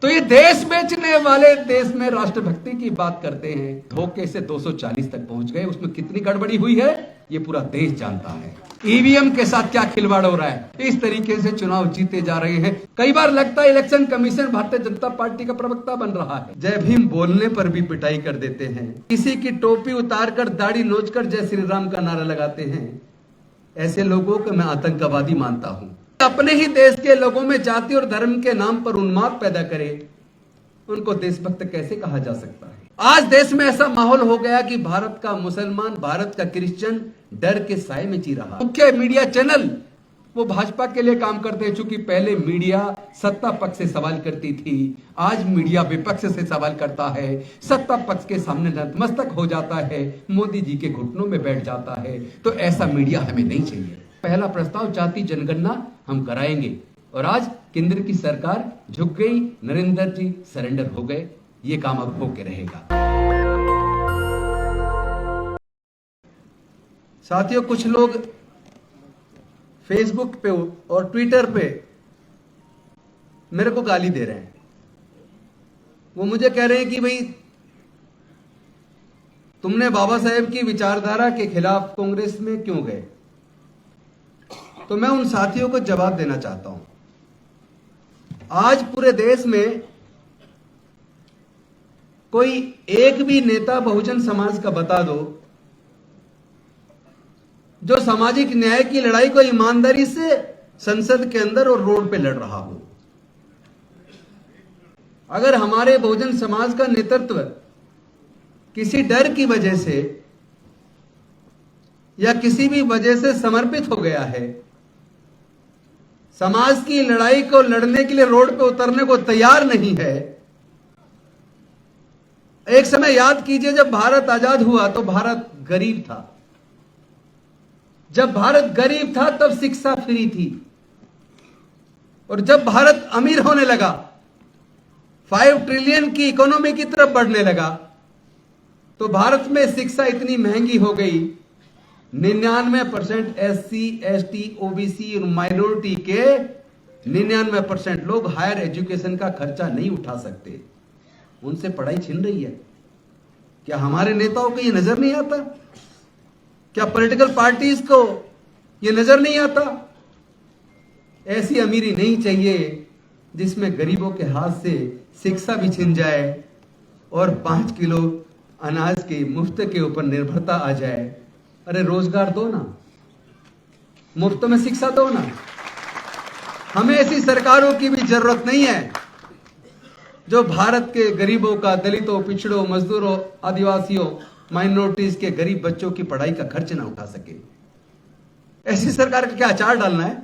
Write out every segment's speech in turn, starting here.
तो ये देश बेचने वाले देश में राष्ट्रभक्ति की बात करते हैं, धोखे से 240 तक पहुंच गए। उसमें कितनी गड़बड़ी हुई है ये पूरा देश जानता है। ईवीएम के साथ क्या खिलवाड़ हो रहा है, इस तरीके से चुनाव जीते जा रहे हैं। कई बार लगता है election commission Bharatiya Janata party का प्रवक्ता बन रहा है। जय भीम बोलने पर भी पिटाई कर देते हैं, किसी की टोपी उतारकर दाढ़ी नोचकर जय श्री राम का नारा लगाते हैं। ऐसे लोगों को मैं आतंकवादी मानता हूं। अपने ही देश के लोगों में जाति और धर्म के नाम पर उन्माद पैदा करे, उनको देशभक्त कैसे कहा जा सकता है। आज देश में ऐसा माहौल हो गया कि भारत का मुसलमान, भारत का क्रिश्चियन डर के साए में जी रहा। मुख्य मीडिया चैनल वो भाजपा के लिए काम करते हैं, चूंकि पहले मीडिया सत्ता पक्ष से सवाल करती थी, आज मीडिया विपक्ष से सवाल करता है। सत्ता पक्ष के सामने नतमस्तक हो जाता है, मोदी जी के घुटनों में बैठ जाता है। तो ऐसा मीडिया हमें नहीं चाहिए। पहला प्रस्ताव जाति जनगणना हम कराएंगे, और आज केंद्र की सरकार झुक गई, नरेंद्र जी सरेंडर हो गए। ये काम अब होके रहेगा। साथियों, कुछ लोग फेसबुक पे और ट्विटर पे मेरे को गाली दे रहे हैं। वो मुझे कह रहे हैं कि भाई तुमने बाबा साहेब की विचारधारा के खिलाफ कांग्रेस में क्यों गए। तो मैं उन साथियों को जवाब देना चाहता हूं। आज पूरे देश में कोई एक भी नेता बहुजन समाज का बता दो जो सामाजिक न्याय की लड़ाई को ईमानदारी से संसद के अंदर और रोड पे लड़ रहा हो। अगर हमारे बहुजन समाज का नेतृत्व किसी डर की वजह से या किसी भी वजह से समर्पित हो गया है, समाज की लड़ाई को लड़ने के लिए रोड पे उतरने को तैयार नहीं है। एक समय याद कीजिए, जब भारत आजाद हुआ तो भारत गरीब था। जब भारत गरीब था तब शिक्षा फ्री थी, और जब भारत अमीर होने लगा, 5 ट्रिलियन की इकोनॉमी की तरफ बढ़ने लगा, तो भारत में शिक्षा इतनी महंगी हो गई, 99% SC, ST, OBC और माइनॉरिटी के 99% लोग हायर एजुकेशन का खर्चा नहीं उठा सकते। उनसे पढ़ाई छिन रही है। क्या हमारे नेताओं को यह नजर नहीं आता? क्या पॉलिटिकल पार्टीज को यह नजर नहीं आता? ऐसी अमीरी नहीं चाहिए जिसमें गरीबों के हाथ से शिक्षा भी छिन जाए और 5 किलो अनाज के मुफ्त के ऊपर निर्भरता आ जाए। अरे रोजगार दो ना, मुफ्त में शिक्षा दो ना। हमें ऐसी सरकारों की भी जरूरत नहीं है जो भारत के गरीबों का, दलितों, पिछड़ों, मजदूरों, आदिवासियों, माइनॉरिटीज के गरीब बच्चों की पढ़ाई का खर्च ना उठा सके। ऐसी सरकार का क्या अचार डालना है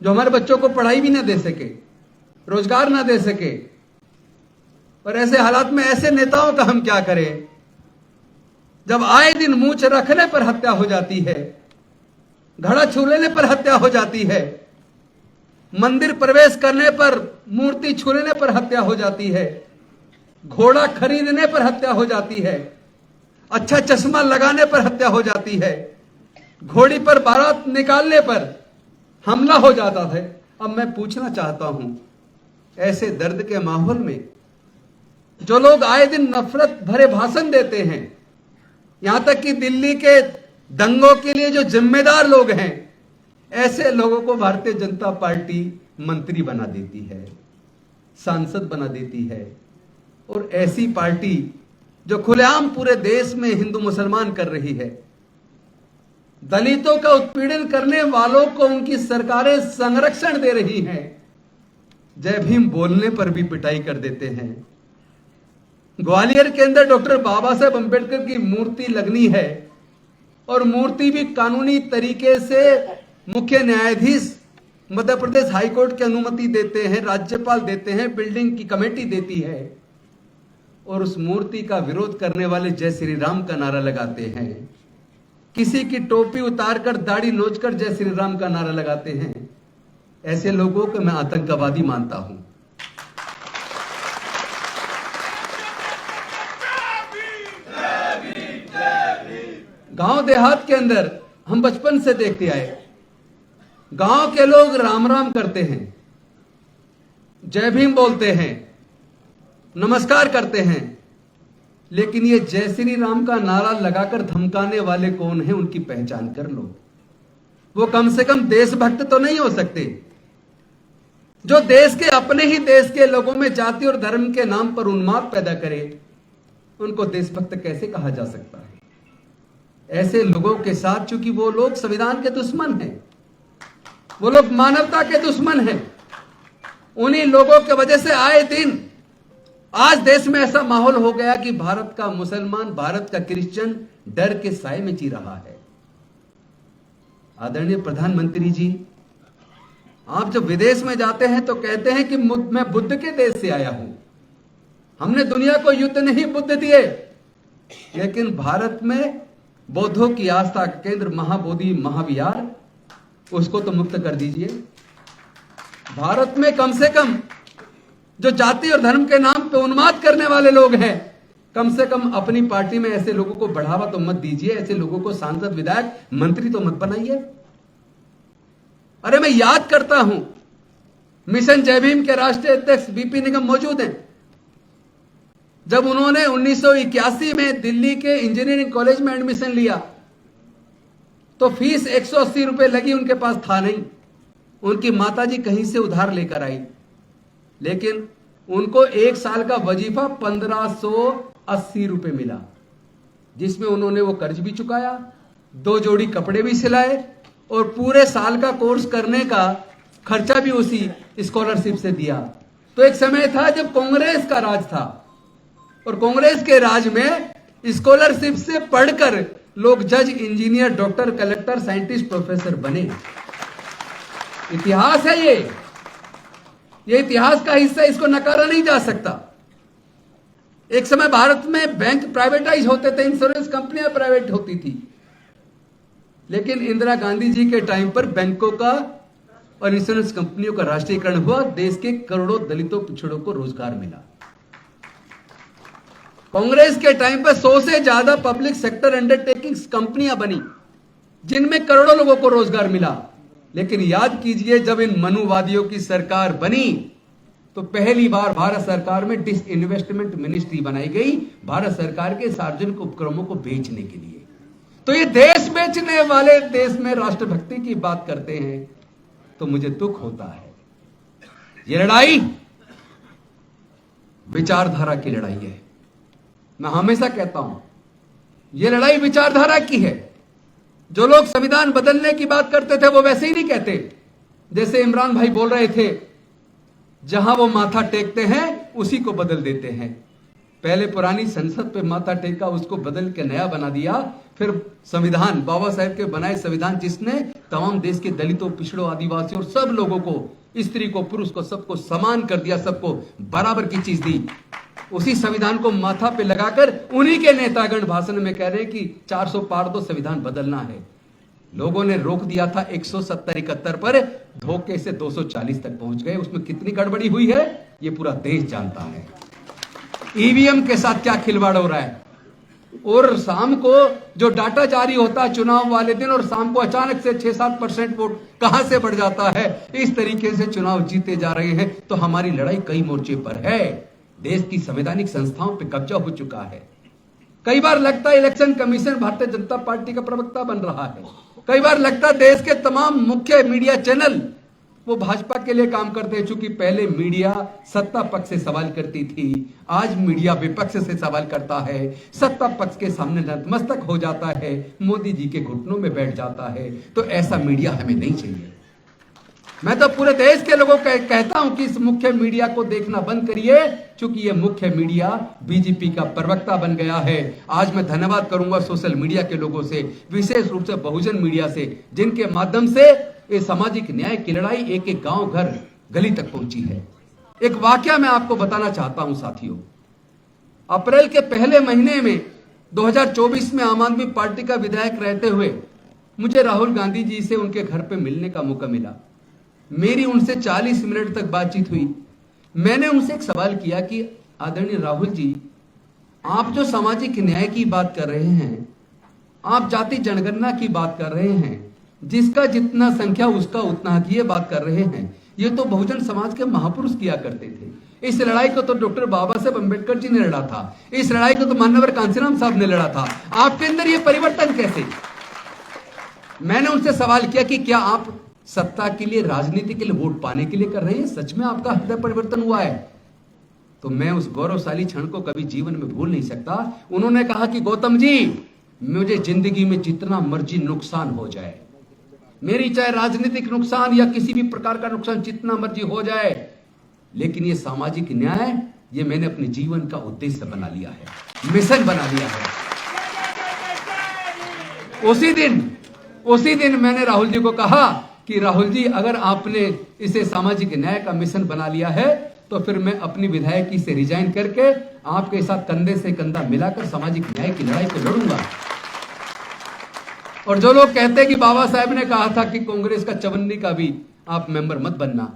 जो हमारे बच्चों को पढ़ाई भी ना दे सके, रोजगार ना दे सके। और ऐसे हालात में ऐसे नेताओं का हम क्या करें जब आए दिन मूंछ रखने पर हत्या हो जाती है, घड़ा छू लेने पर हत्या हो जाती है, मंदिर प्रवेश करने पर, मूर्ति छू लेने पर हत्या हो जाती है, घोड़ा खरीदने पर हत्या हो जाती है, अच्छा चश्मा लगाने पर हत्या हो जाती है, घोड़ी पर बारात निकालने पर हमला हो जाता है। अब मैं पूछना चाहता हूं, ऐसे दर्द के माहौल में जो लोग आए दिन नफरत भरे भाषण देते हैं, यहां तक कि दिल्ली के दंगों के लिए जो जिम्मेदार लोग हैं, ऐसे लोगों को भारतीय जनता पार्टी मंत्री बना देती है, सांसद बना देती है। और ऐसी पार्टी जो खुलेआम पूरे देश में हिंदू मुसलमान कर रही है, दलितों का उत्पीड़न करने वालों को उनकी सरकारें संरक्षण दे रही हैं, जय भीम बोलने पर भी पिटाई कर देते हैं। ग्वालियर के अंदर डॉक्टर बाबा साहेब अंबेडकर की मूर्ति लगनी है, और मूर्ति भी कानूनी तरीके से मुख्य न्यायाधीश मध्य प्रदेश हाईकोर्ट की अनुमति देते हैं, राज्यपाल देते हैं, बिल्डिंग की कमेटी देती है, और उस मूर्ति का विरोध करने वाले जय श्री राम का नारा लगाते हैं। किसी की टोपी उतारकर दाढ़ी नोचकर जय श्री राम का नारा लगाते हैं। ऐसे लोगों को मैं आतंकवादी मानता हूं। गांव देहात के अंदर हम बचपन से देखते आए, गांव के लोग राम राम करते हैं, जय भीम बोलते हैं, नमस्कार करते हैं, लेकिन ये जय श्री राम का नारा लगाकर धमकाने वाले कौन है, उनकी पहचान कर लो। वो कम से कम देशभक्त तो नहीं हो सकते। जो देश के, अपने ही देश के लोगों में जाति और धर्म के नाम पर उन्माद पैदा करे, उनको देशभक्त कैसे कहा जा सकता है? ऐसे लोगों के साथ, चूंकि वो लोग संविधान के दुश्मन हैं, वो लोग मानवता के दुश्मन हैं, उन्हीं लोगों की वजह से आए दिन आज देश में ऐसा माहौल हो गया कि भारत का मुसलमान, भारत का क्रिश्चियन डर के साए में जी रहा है। आदरणीय प्रधानमंत्री जी, आप जब विदेश में जाते हैं तो कहते हैं कि मैं बुद्ध के देश से आया हूं, हमने दुनिया को युद्ध नहीं बुद्ध दिए। लेकिन भारत में बौद्धों की आस्था का केंद्र महाबोधि महाविहार, उसको तो मुक्त कर दीजिए। भारत में कम से कम जो जाति और धर्म के नाम पे उन्माद करने वाले लोग हैं, कम से कम अपनी पार्टी में ऐसे लोगों को बढ़ावा तो मत दीजिए, ऐसे लोगों को सांसद, विधायक, मंत्री तो मत बनाइए। अरे मैं याद करता हूं, मिशन जय भीम के राष्ट्रीय अध्यक्ष बीपी निगम मौजूद हैं। जब उन्होंने 1981 में दिल्ली के इंजीनियरिंग कॉलेज में एडमिशन लिया तो फीस 180 रुपए लगी, उनके पास था नहीं। उनकी माताजी कहीं से उधार लेकर आई, लेकिन उनको एक साल का वजीफा 1580 रुपए मिला, जिसमें उन्होंने वो कर्ज भी चुकाया, 2 जोड़ी कपड़े भी सिलाए और पूरे साल का कोर्स करने का खर्चा भी उसी स्कॉलरशिप से दिया। तो एक समय था जब कांग्रेस का राज था, और कांग्रेस के राज में स्कॉलरशिप से पढ़कर लोग जज, engineer, doctor, collector, scientist, professor बने। इतिहास है ये इतिहास का हिस्सा, इसको नकारा नहीं जा सकता। एक समय भारत में बैंक प्राइवेटाइज होते थे, इंश्योरेंस कंपनियां प्राइवेट होती थी, लेकिन इंदिरा गांधी जी के टाइम पर बैंकों का और इंश्योरेंस कंपनियों का राष्ट्रीयकरण हुआ, देश के करोड़ों दलितों, पिछड़ों को रोजगार मिला। कांग्रेस के टाइम पर 100 से ज्यादा पब्लिक सेक्टर अंडरटेकिंग्स कंपनियां बनी, जिनमें करोड़ों लोगों को रोजगार मिला। लेकिन याद कीजिए, जब इन मनुवादियों की सरकार बनी तो पहली बार भारत सरकार में डिसइन्वेस्टमेंट मिनिस्ट्री बनाई गई, भारत सरकार के सार्वजनिक उपक्रमों को बेचने के लिए। तो ये देश बेचने वाले देश में राष्ट्रभक्ति की बात करते हैं तो मुझे दुख होता है। ये लड़ाई विचारधारा की लड़ाई है। मैं हमेशा कहता हूं, ये लड़ाई विचारधारा की है। जो लोग संविधान बदलने की बात करते थे वो वैसे ही नहीं कहते, जैसे इमरान भाई बोल रहे थे, जहां वो माथा टेकते हैं उसी को बदल देते हैं। पहले पुरानी संसद पे माथा टेका, उसको बदल के नया बना दिया, फिर संविधान, बाबा साहेब के बनाए संविधान, जिसने तमाम देश के दलितों, पिछड़ों, आदिवासियों और सब लोगों को, स्त्री को, पुरुष को, सबको समान कर दिया, सबको बराबर की चीज दी। उसी संविधान को माथा पे लगाकर उन्हीं के नेतागण भाषण में कह रहे हैं कि 400 पार दो, संविधान बदलना है। लोगों ने रोक दिया था 170-71 पर, धोखे से 240 तक पहुंच गए। उसमें कितनी गड़बड़ी हुई है ये पूरा देश जानता है। ईवीएम के साथ क्या खिलवाड़ हो रहा है, और शाम को जो डाटा जारी होता है चुनाव वाले दिन, और शाम को अचानक से 6-7% वोट कहां से बढ़ जाता है। इस तरीके से चुनाव जीते जा रहे हैं। तो हमारी लड़ाई कई मोर्चे पर है। देश की संवैधानिक संस्थाओं पे कब्जा हो चुका है। कई बार लगता है election commission Bharatiya Janata party का प्रवक्ता बन रहा है। कई बार लगता है देश के तमाम मुख्य मीडिया चैनल वो भाजपा के लिए काम करते हैं। चूंकि पहले मीडिया सत्ता पक्ष से सवाल करती थी, आज मीडिया विपक्ष से सवाल करता है। सत्ता पक्ष के सामने नतमस्तक हो जाता है, मोदी जी के घुटनों में बैठ जाता है। तो ऐसा मीडिया हमें नहीं चाहिए। मैं तो पूरे देश के लोगों को कहता हूं कि इस मुख्य मीडिया को देखना बंद करिए, क्योंकि ये मुख्य मीडिया बीजेपी का प्रवक्ता बन गया है। आज मैं धन्यवाद करूंगा सोशल मीडिया के लोगों से, विशेष रूप से बहुजन मीडिया से, जिनके माध्यम से ये सामाजिक न्याय की लड़ाई एक एक गांव, घर, गली तक पहुंची है। एक वाकया मैं आपको बताना चाहता हूं साथियों। अप्रैल के पहले महीने में 2024 में आम आदमी पार्टी का विधायक रहते हुए मुझे राहुल गांधी जी से उनके घर पे मिलने का मौका मिला। मेरी उनसे 40 मिनट तक बातचीत हुई। मैंने उनसे एक सवाल किया कि आदरणीय राहुल जी, आप जो सामाजिक न्याय की बात कर रहे हैं, आप जाति जनगणना की बात कर रहे हैं, जिसका जितना संख्या उसका उतना की बात कर रहे हैं, ये तो बहुजन समाज के महापुरुष किया करते थे। इस लड़ाई को तो डॉक्टर बाबा साहेब अंबेडकर जी ने लड़ा था, इस लड़ाई को तो मान्यवर कांशीराम साहब ने लड़ा था। आपके अंदर ये परिवर्तन कैसे? मैंने उनसे सवाल किया कि क्या आप सत्ता के लिए, राजनीति के लिए, वोट पाने के लिए कर रहे हैं? सच में आपका हृदय परिवर्तन हुआ है? तो मैं उस गौरवशाली क्षण को कभी जीवन में भूल नहीं सकता। उन्होंने कहा कि गौतम जी, मुझे जिंदगी में जितना मर्जी नुकसान हो जाए, मेरी चाहे राजनीतिक नुकसान या किसी भी प्रकार का नुकसान जितना मर्जी हो जाए, लेकिन ये सामाजिक न्याय, ये मैंने अपने जीवन का उद्देश्य बना लिया है, मिशन बना लिया है। उसी दिन मैंने राहुल जी को कहा कि राहुल जी, अगर आपने इसे सामाजिक न्याय का मिशन बना लिया है तो फिर मैं अपनी विधायकी से रिजाइन करके आपके साथ कंधे से कंधा मिलाकर सामाजिक न्याय की लड़ाई को लड़ूंगा। और जो लोग कहते हैं कि बाबा साहेब ने कहा था कि कांग्रेस का चवन्नी का भी आप मेंबर मत बनना,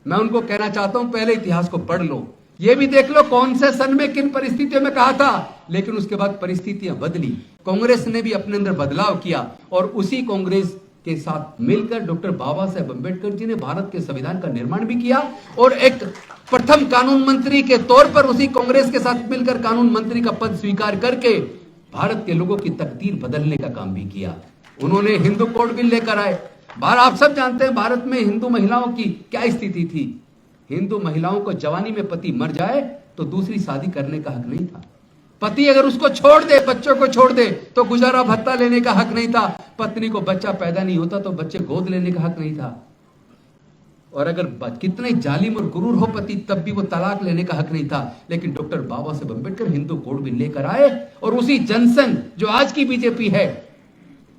मैं उनको कहना चाहता हूं, पहले इतिहास को पढ़ लो, ये भी देख लो कौन से सन में किन परिस्थितियों में कहा था। लेकिन उसके बाद परिस्थितियां बदली, कांग्रेस ने भी अपने अंदर बदलाव किया और उसी कांग्रेस के साथ मिलकर डॉक्टर बाबा साहेब अंबेडकर जी ने भारत के संविधान का निर्माण भी किया और एक प्रथम कानून मंत्री के तौर पर उसी कांग्रेस के साथ मिलकर कानून मंत्री का पद स्वीकार करके भारत के लोगों की तकदीर बदलने का काम भी किया। उन्होंने हिंदू कोड बिल लेकर आए। आप सब जानते हैं भारत में हिंदू महिलाओं की क्या स्थिति थी। हिंदू महिलाओं को जवानी में पति मर जाए तो दूसरी शादी करने का हक नहीं था। पति अगर उसको छोड़ दे, बच्चों को छोड़ दे, तो गुजारा भत्ता लेने का हक नहीं था। पत्नी को बच्चा पैदा नहीं होता तो बच्चे गोद लेने का हक नहीं था। और अगर कितने जालिम और क्रूर हो पति, तब भी वो तलाक लेने का हक नहीं था। लेकिन doctor Baba Saheb Ambedkar Hindu code bill लेकर आए और उसी जनसंघ जो आज की बीजेपी है,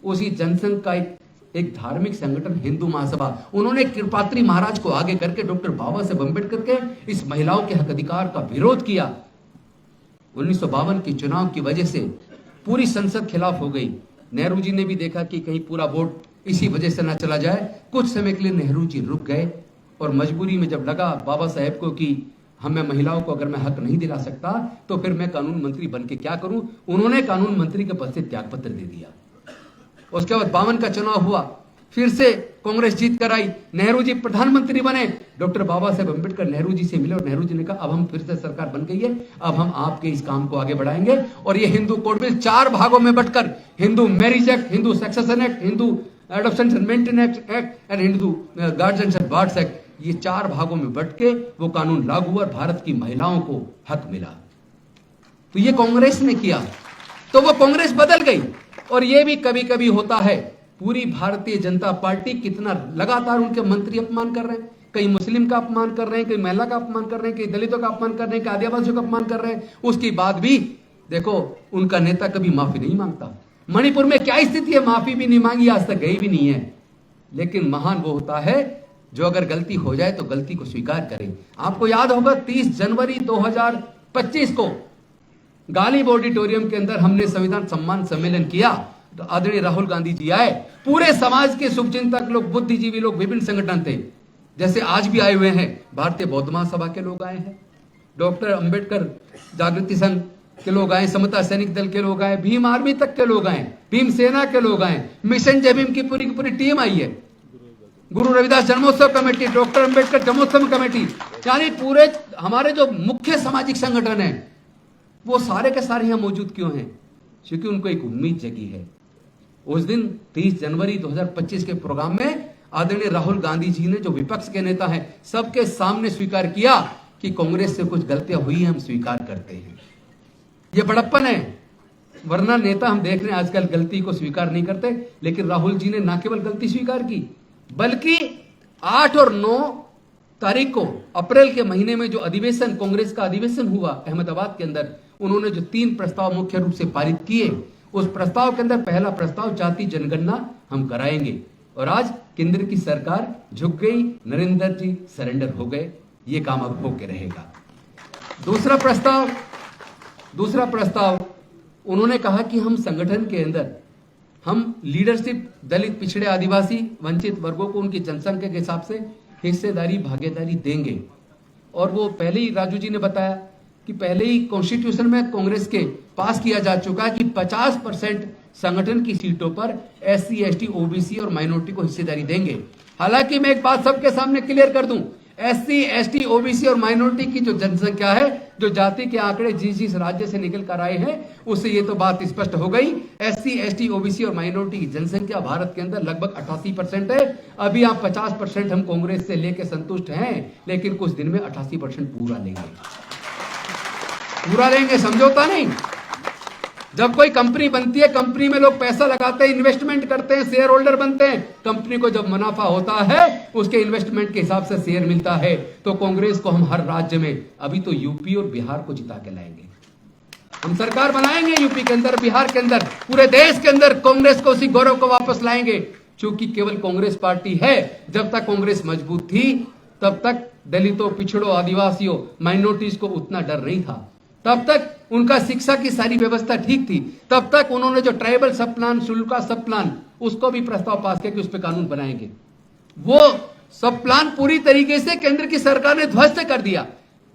उसी जनसंघ का एक धार्मिक संगठन हिंदू महासभा, उन्होंने कृपात्री महाराज को आगे करके डॉक्टर बाबा साहेब अंबेडकर के इस महिलाओं के हक अधिकार का विरोध किया। 1952 के चुनाव की वजह से पूरी संसद खिलाफ हो गई। नेहरू जी ने भी देखा कि कहीं पूरा वोट इसी वजह से ना चला जाए। कुछ समय के लिए नेहरू जी रुक गए और मजबूरी में जब लगा बाबा साहेब को कि हमें महिलाओं को अगर मैं हक नहीं दिला सकता तो फिर मैं कानून मंत्री बन के क्या करूं, उन्होंने कानून मंत्री के पद से त्यागपत्र दे दिया। उसके बाद 52 का चुनाव हुआ, फिर से कांग्रेस जीत कर आई, नेहरू जी प्रधानमंत्री बने। डॉक्टर बाबा साहेब अंबेडकर नेहरू जी से मिले और नेहरू जी ने कहा अब हम फिर से सरकार बन गई है, अब हम आपके इस काम को आगे बढ़ाएंगे। और ये हिंदू कोड बिल 4 भागों में बंटकर, Hindu marriage act, Hindu succession act, Hindu adoption and maintenance act and Hindu guardian and wards act, ये 4 भागों में बंट के वो कानून लागू हुआ और भारत की महिलाओं को हक मिला। तो ये कांग्रेस ने किया, तो वो कांग्रेस बदल गई। और ये भी कभी कभी होता है, पूरी भारतीय जनता पार्टी कितना लगातार उनके मंत्री अपमान कर रहे हैं, कई मुस्लिम का अपमान कर रहे हैं, कई महिला का अपमान कर रहे हैं, कई दलितों का अपमान कर रहे हैं, कई आदिवासियों का अपमान कर रहे हैं। उसके बाद भी देखो उनका नेता कभी माफी नहीं मांगता। मणिपुर में क्या स्थिति है, माफी भी नहीं मांगी, आज तक गई भी नहीं है। लेकिन महान वो होता है जो अगर गलती हो जाए तो गलती को स्वीकार करे। आपको याद होगा 30 जनवरी 2025 को गालिब ऑडिटोरियम के अंदर हमने संविधान सम्मान सम्मेलन किया, तो आदरणीय राहुल गांधी जी आए, पूरे समाज के शुभचिंतक लोग, बुद्धिजीवी लोग, विभिन्न संगठन थे, जैसे आज भी आए हुए हैं। भारतीय बौद्ध महासभा के लोग आए हैं, डॉक्टर अंबेडकर जागृति संघ के लोग आए, समता सैनिक दल के लोग आए, भीम आर्मी तक के लोग आए, भीम सेना के लोग आए, मिशन जय भीम की पूरी टीम आई है, गुरु रविदास जन्मोत्सव कमेटी, डॉक्टर अंबेडकर जन्मोत्सव कमेटी, यानी पूरे हमारे जो मुख्य सामाजिक संगठन है वो सारे के सारे यहां मौजूद क्यों हैं? क्योंकि उनको एक उम्मीद जगी है। उस दिन 30 जनवरी 2025 के प्रोग्राम में आदरणीय राहुल गांधी जी ने, जो विपक्ष के नेता हैं, सबके सामने स्वीकार किया कि कांग्रेस से कुछ गलतियां हुई हैं, हम स्वीकार करते हैं। ये बड़प्पन है, वरना नेता हम देख रहे हैं आजकल गलती को स्वीकार नहीं करते। लेकिन राहुल जी ने न केवल गलती स्वीकार की, बल्कि 8 और 9 तारीख को अप्रैल के महीने में जो अधिवेशन, कांग्रेस का अधिवेशन हुआ अहमदाबाद के अंदर, उन्होंने जो 3 प्रस्ताव मुख्य रूप से पारित किए, उस प्रस्ताव के अंदर पहला प्रस्ताव जाति जनगणना हम कराएंगे। और आज केंद्र की सरकार झुक गई, नरेंद्र जी सरेंडर हो गए, ये काम अब होके रहेगा। दूसरा प्रस्ताव उन्होंने कहा कि हम संगठन के अंदर हम लीडरशिप दलित, पिछड़े, आदिवासी, वंचित वर्गों को उनकी जनसंख्या के हिसाब से हिस्सेदारी, भागीदारी देंगे। और वो पहले ही राजू जी ने बताया कि पहले ही कॉन्स्टिट्यूशन में कांग्रेस के पास किया जा चुका है कि 50% संगठन की सीटों पर SC, ST, OBC और माइनॉरिटी को हिस्सेदारी देंगे। हालांकि मैं एक बात सबके सामने क्लियर कर दूं, SC, ST, OBC और माइनॉरिटी की जो जनसंख्या है, जो जाति के आंकड़े जिस राज्य से निकल कर आए हैं, उससे ये तो बात स्पष्ट हो गई। SC, ST, OBC और माइनॉरिटी की जनसंख्या भारत के अंदर लगभग 88% है। अभी आप 50% हम कांग्रेस से लेके संतुष्ट हैं, लेकिन कुछ दिन में 88% पूरा लेंगे, समझौता नहीं। जब कोई कंपनी बनती है, कंपनी में लोग पैसा लगाते हैं, इन्वेस्टमेंट करते हैं, शेयर होल्डर बनते हैं। कंपनी को जब मुनाफा होता है, उसके इन्वेस्टमेंट के हिसाब से शेयर मिलता है। तो कांग्रेस को हम हर राज्य में, अभी तो यूपी और बिहार को जिता के लाएंगे। हम सरकार बनाएंगे यूपी के अंदर, बिहार के अंदर, पूरे देश के अंदर कांग्रेस को उसी गौरव को वापस लाएंगे। क्योंकि केवल कांग्रेस पार्टी है, जब तक कांग्रेस मजबूत थी तब तक दलितों, पिछड़ों, आदिवासियों, माइनॉरिटीज को उतना डर नहीं था। तब तक उनका शिक्षा की सारी व्यवस्था ठीक थी। तब तक उन्होंने जो ट्राइबल सब प्लान, शेड्यूल कास्ट सब प्लान, उसको भी प्रस्ताव पास किया कि उस पर कानून बनाएंगे। वो सब प्लान पूरी तरीके से केंद्र की सरकार ने ध्वस्त कर दिया,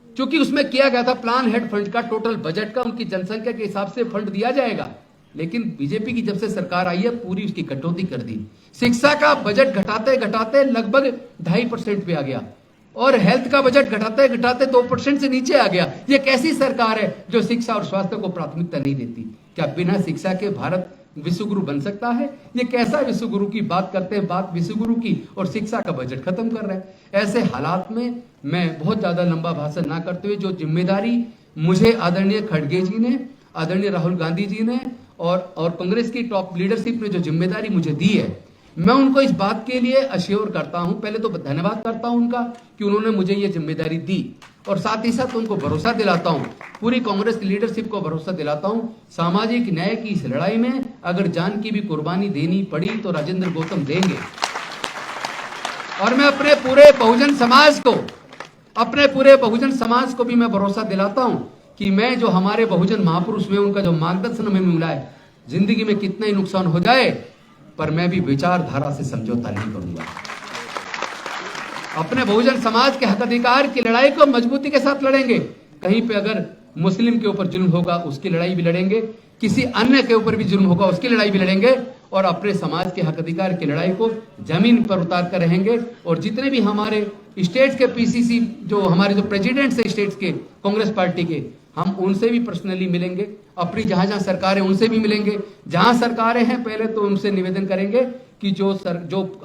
क्योंकि उसमें किया गया था प्लान हेड फंड का, टोटल बजट का उनकी जनसंख्या के हिसाब से फंड दिया जाएगा। लेकिन बीजेपी की जब से सरकार आई है, पूरी उसकी कटौती कर दी। शिक्षा का बजट घटाते घटाते लगभग 2.5% पे आ गया, और हेल्थ का बजट घटाते घटाते 2% से नीचे आ गया। ये कैसी सरकार है जो शिक्षा और स्वास्थ्य को प्राथमिकता नहीं देती? क्या बिना शिक्षा के भारत विश्वगुरु बन सकता है? ये कैसा विश्वगुरु की बात करते हैं, बात विश्वगुरु की, और शिक्षा का बजट खत्म कर रहे हैं। ऐसे हालात में मैं बहुत ज्यादा लंबा भाषण ना करते हुए, जो जिम्मेदारी मुझे आदरणीय खड़गे जी ने, आदरणीय राहुल गांधी जी ने और कांग्रेस की टॉप लीडरशिप ने जो जिम्मेदारी मुझे दी है, मैं उनको इस बात के लिए अश्योर करता हूं। पहले तो धन्यवाद करता हूं उनका कि उन्होंने मुझे ये जिम्मेदारी दी, और साथ ही साथ उनको भरोसा दिलाता हूं, पूरी कांग्रेस की लीडरशिप को भरोसा दिलाता हूं, सामाजिक न्याय की इस लड़ाई में अगर जान की भी कुर्बानी देनी पड़ी तो राजेंद्र गौतम देंगे। और मैं अपने पूरे बहुजन समाज को भी मैं भरोसा दिलाता हूं कि मैं जो हमारे बहुजन महापुरुष में उनका जो मार्गदर्शन हमें मिला है, जिंदगी में कितना ही नुकसान हो जाए पर मैं भी विचारधारा से समझौता नहीं करूंगा। अपने बहुजन समाज के हक अधिकार की लड़ाई को मजबूती के साथ लड़ेंगे। कहीं पे अगर मुस्लिम के ऊपर जुल्म होगा उसकी लड़ाई भी लड़ेंगे, किसी अन्य के ऊपर भी जुल्म होगा उसकी लड़ाई भी लड़ेंगे, और अपने समाज के हक अधिकार की लड़ाई को जमीन पर उतार कर रहेंगे। और जितने भी हमारे स्टेट्स के PCC, जो हमारे जो प्रेसिडेंट्स है स्टेट्स के कांग्रेस पार्टी के, हम उनसे भी पर्सनली मिलेंगे, अपनी जहां जहां सरकारें उनसे भी मिलेंगे। जहां सरकारें हैं पहले तो उनसे निवेदन करेंगे कि जो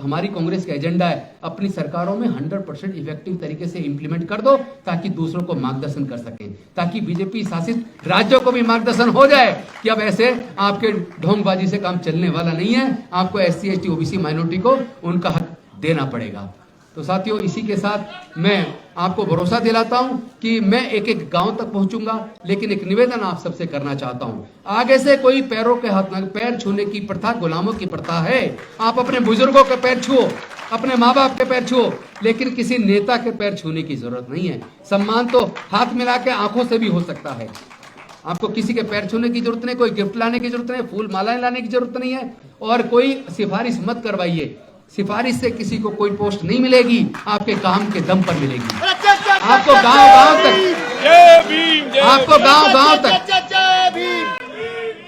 हमारी कांग्रेस का एजेंडा है अपनी सरकारों में 100% इफेक्टिव तरीके से इंप्लीमेंट कर दो, ताकि दूसरों को मार्गदर्शन कर सके, ताकि बीजेपी शासित राज्यों को भी मार्गदर्शन हो जाए कि अब ऐसे आपके ढोंगबाजी से काम चलने वाला नहीं है। आपको SC, ST, OBC माइनॉरिटी को उनका हक देना पड़ेगा। तो साथियों, इसी के साथ मैं आपको भरोसा दिलाता हूं कि मैं एक एक गांव तक पहुंचूंगा। लेकिन एक निवेदन आप सबसे करना चाहता हूं, आगे से कोई पैरों के हाथ में पैर छूने की प्रथा गुलामों की प्रथा है। आप अपने बुजुर्गों के पैर छुओ, अपने माँ बाप के पैर छुओ, लेकिन किसी नेता के पैर छूने की जरूरत नहीं है। सम्मान तो हाथ मिला के आंखों से भी हो सकता है। आपको किसी के पैर छूने की जरूरत नहीं, कोई गिफ्ट लाने की जरूरत नहीं, फूल मालाएं लाने की जरूरत नहीं है, और कोई सिफारिश मत करवाइए। सिफारिश से किसी को कोई पोस्ट नहीं मिलेगी, आपके काम के दम पर मिलेगी।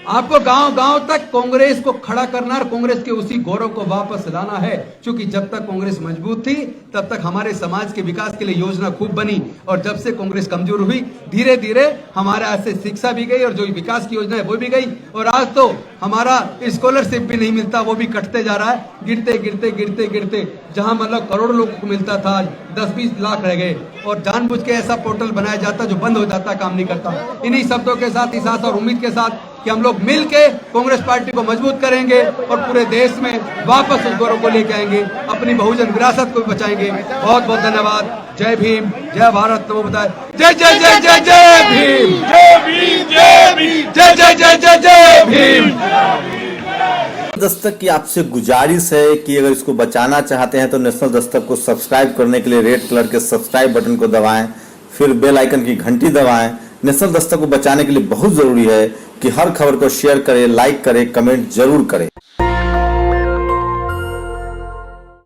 आपको गांव-गांव तक कांग्रेस को खड़ा करना और कांग्रेस के उसी गौरव को वापस लाना है। क्योंकि जब तक कांग्रेस मजबूत थी तब तक हमारे समाज के विकास के लिए योजना खूब बनी, और जब से कांग्रेस कमजोर हुई धीरे धीरे हमारे हाथ से शिक्षा भी गई और जो विकास की योजना है वो भी गई, और आज तो हमारा स्कॉलरशिप भी नहीं मिलता, वो भी कटते जा रहा है। गिरते गिरते गिरते गिरते जहां मतलब करोड़ों लोगों को मिलता था, 10-20 लाख रह गए, और जानबूझ के ऐसा पोर्टल बनाया जाता जो बंद हो जाता, काम नहीं करता। इन्हीं शब्दों के साथ, इस आशा और उम्मीद के साथ कि हम लोग मिलके कांग्रेस पार्टी को मजबूत करेंगे और पूरे देश में वापस उस गौरव को लेके आएंगे, अपनी बहुजन विरासत को भी बचाएंगे। बहुत बहुत धन्यवाद। जय भीम, जय भारत, नमो बुद्धाय। जय जय जय जय जय भीम, जय भीम, जय भीम, जय जय जय जय जय भीम। दस्तक की आपसे गुजारिश है कि अगर इसको बचाना चाहते हैं तो नेशनल दस्तक को सब्सक्राइब करने के लिए रेड कलर के सब्सक्राइब बटन को दबाएं, फिर बेल आइकन की घंटी दबाएं। नेशनल दस्तक को बचाने के लिए बहुत जरूरी है कि हर खबर को शेयर करें, लाइक करें, कमेंट जरूर करें।